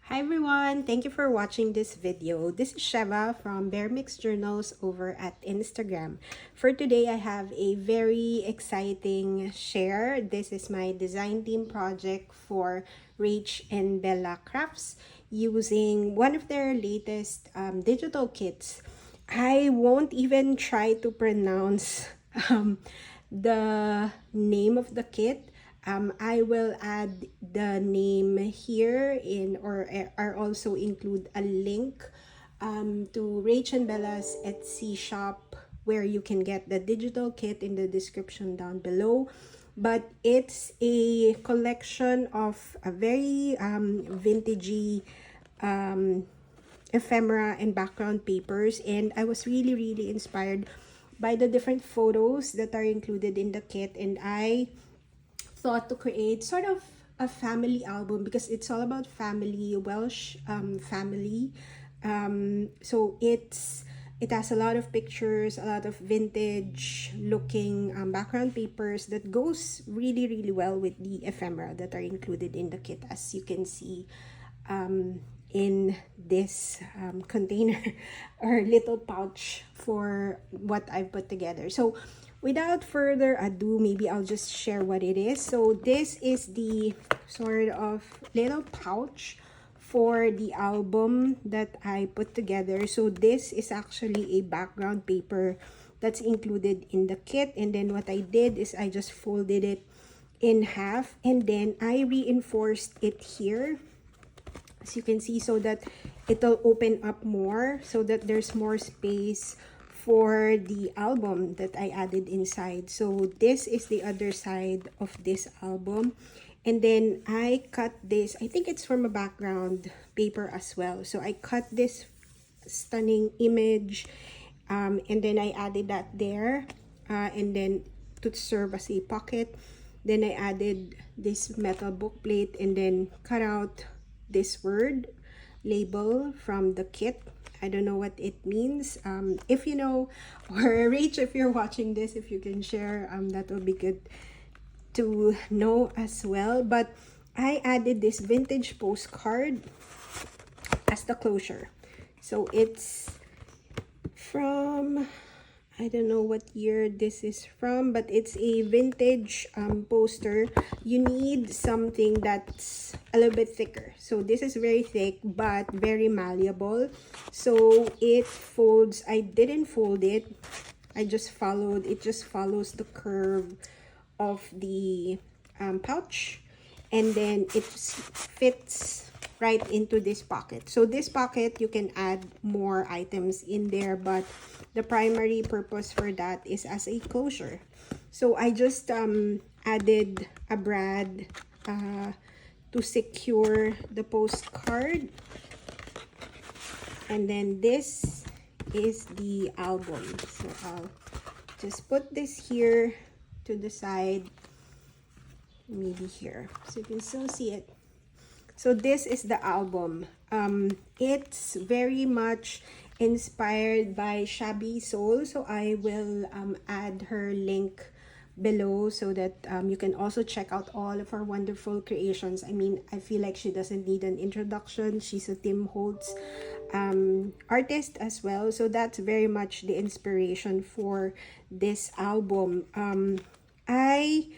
Hi everyone! Thank you for watching this video. This is Sheva from Bear Mix Journals over at Instagram. For today, I have a very exciting share. This is my design team project for Rach and Bella Crafts using one of their latest digital kits. I won't even try to pronounce the name of the kit. I will add the name here or also include a link to Rach and Bella's Etsy shop where you can get the digital kit in the description down below. But it's a collection of a very vintagey ephemera and background papers, and I was really inspired by the different photos that are included in the kit, and I thought to create sort of a family album because it's all about family, Welsh family. So it has a lot of pictures, a lot of vintage looking background papers that goes really well with the ephemera that are included in the kit, as you can see in this container or little pouch for what I've put together. So without further ado, maybe I'll just share what it is. So this is the sort of little pouch for the album that I put together. So this is actually a background paper that's included in the kit, and then what I did is I just folded it in half and then I reinforced it here, as you can see, so that it'll open up more, so that there's more space for the album that I added inside. So this is the other side of this album, and then I cut this, I think it's from a background paper as well. So I cut this stunning image and then I added that there, and then to serve as a pocket. Then I added this metal book plate and then cut out this word label from the kit. I don't know what it means. If you know, or Rach, if you're watching this, if you can share, that would be good to know as well. But I added this vintage postcard as the closure. So it's from, I don't know what year this is from, but it's a vintage poster. You need something that's a little bit thicker. So this is very thick but very malleable. So it folds. I didn't fold it. I just followed. It just follows the curve of the pouch, and then it fits right into this pocket. So this pocket, you can add more items in there, but the primary purpose for that is as a closure. So I just added a brad to secure the postcard, and then this is the album. So I'll just put this here to the side, maybe here, so you can still see it. So this is the album. It's very much inspired by Shabby Soul. So I will add her link below so that you can also check out all of her wonderful creations. I mean, I feel like she doesn't need an introduction. She's a Tim Holtz artist as well. So that's very much the inspiration for this album. I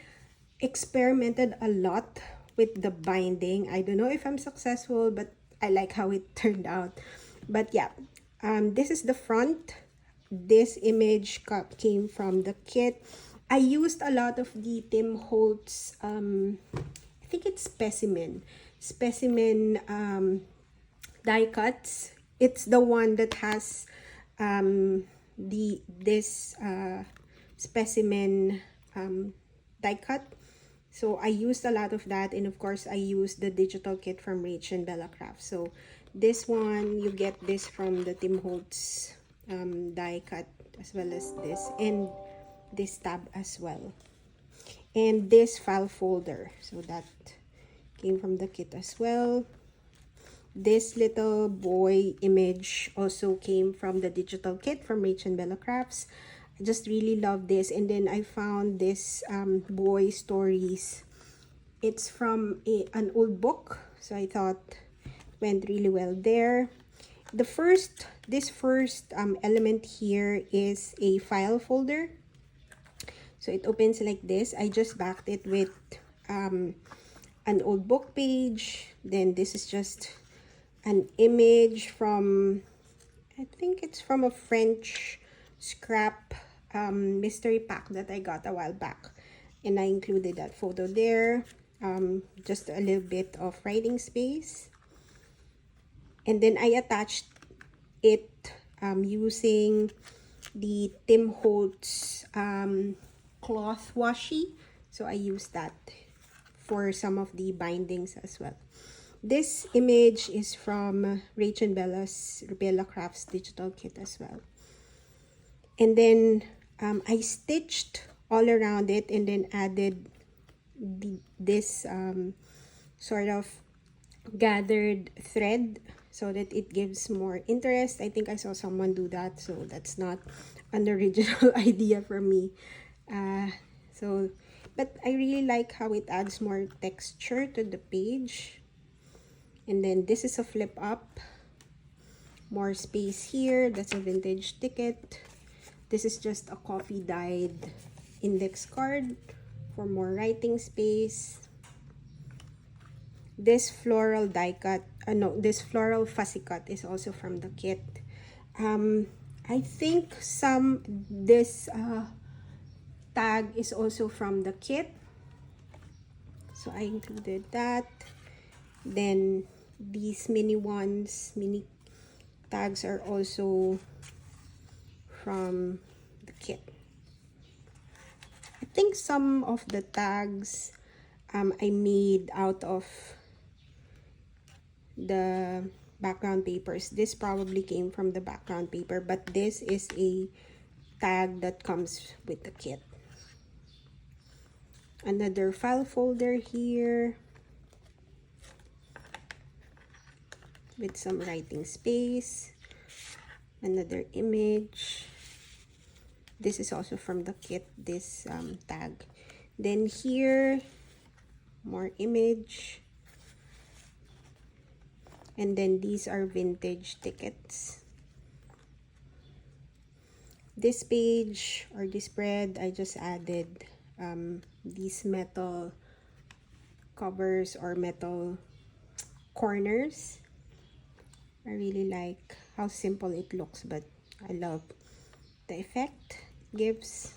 experimented a lot with the binding. I don't know if I'm successful, but I like how it turned out. But yeah, this is the front. This image came from the kit. I used a lot of the Tim Holtz, I think it's specimen die cuts. It's the one that has this specimen die cut. So I used a lot of that, and of course I used the digital kit from Rach and Bella Crafts. So this one, you get this from the Tim Holtz die cut, as well as this, and this tab as well, and this file folder. So that came from the kit as well. This little boy image also came from the digital kit from Rach and Bella Crafts. I just really love this. And then I found this boy stories. It's from an old book, so I thought went really well there. This first element here is a file folder. So it opens like this. I just backed it with an old book page. Then this is just an image from, I think it's from a French scrap mystery pack that I got a while back. And I included that photo there. Just a little bit of writing space. And then I attached it using the Tim Holtz cloth washi. So I used that for some of the bindings as well. This image is from Rach and Bella Crafts digital kit as well. And then I stitched all around it and then added this sort of gathered thread so that it gives more interest. I think I saw someone do that, so that's not an original idea for me. But I really like how it adds more texture to the page. And then this is a flip up, more space here. That's a vintage ticket. This is just a copy dyed index card for more writing space. This floral die cut, this floral fussy cut is also from the kit. I think this tag is also from the kit, so I included that. Then these mini tags are also from the kit. I think some of the tags I made out of the background papers. This probably came from the background paper, but this is a tag that comes with the kit. Another file folder here with some writing space. Another image. This is also from the kit, this tag. Then here, more image. And then these are vintage tickets. This page or this spread, I just added these metal covers or metal corners. I really like how simple it looks, but I love the effect it gives.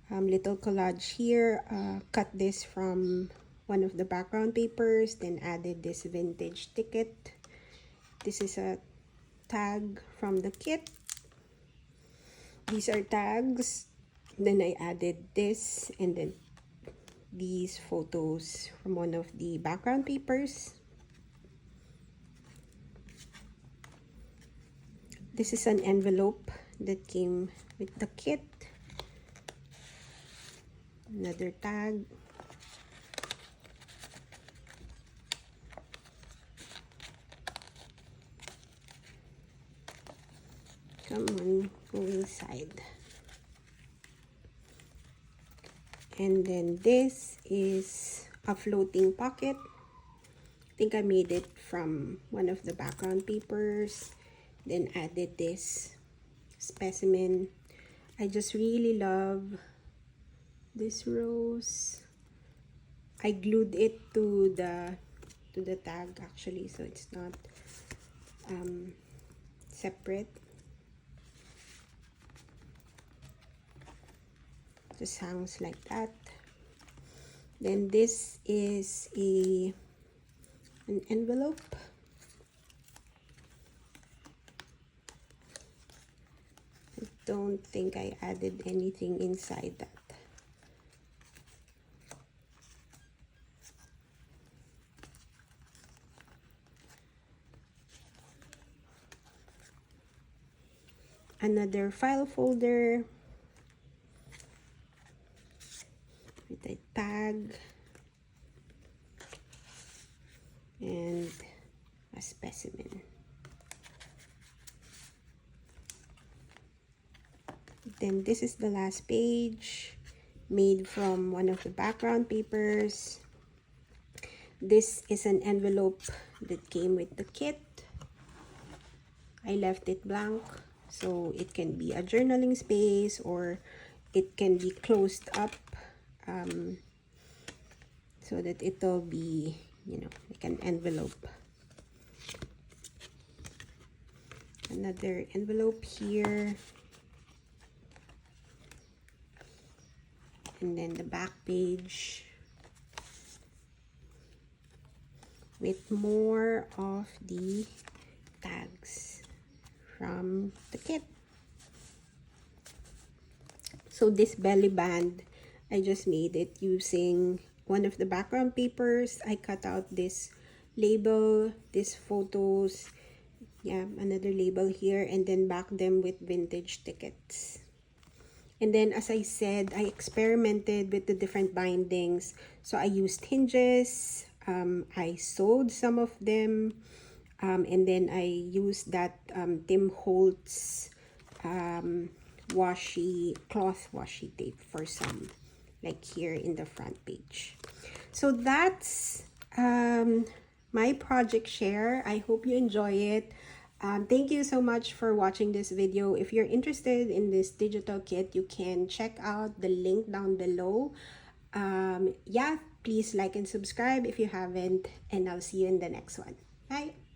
Little collage here. Cut this from one of the background papers, then added this vintage ticket. This is a tag from the kit. These are tags. Then I added this and then these photos from one of the background papers. This is an envelope that came with the kit. Another tag. Come on, go inside. And then this is a floating pocket. I think I made it from one of the background papers. Then added this specimen. I just really love this rose. I glued it to the tag actually, so it's not separate. Just hangs like that. Then this is an envelope. I don't think I added anything inside that. Another file folder with a tag and a specimen. Then this is the last page, made from one of the background papers. This is an envelope that came with the kit. I left it blank, so it can be a journaling space or it can be closed up, so that it'll be, you know, like an envelope. Another envelope here. And then the back page with more of the tags from the kit. So this belly band, I just made it using one of the background papers. I cut out this label, these photos, yeah, another label here, and then back them with vintage tickets. And then, as I said, I experimented with the different bindings. So I used hinges, I sewed some of them, and then I used that Tim Holtz cloth washi tape for some, like here in the front page. So that's my project share. I hope you enjoy it. Thank you so much for watching this video. If you're interested in this digital kit, you can check out the link down below. Yeah, please like and subscribe if you haven't, and I'll see you in the next one. Bye.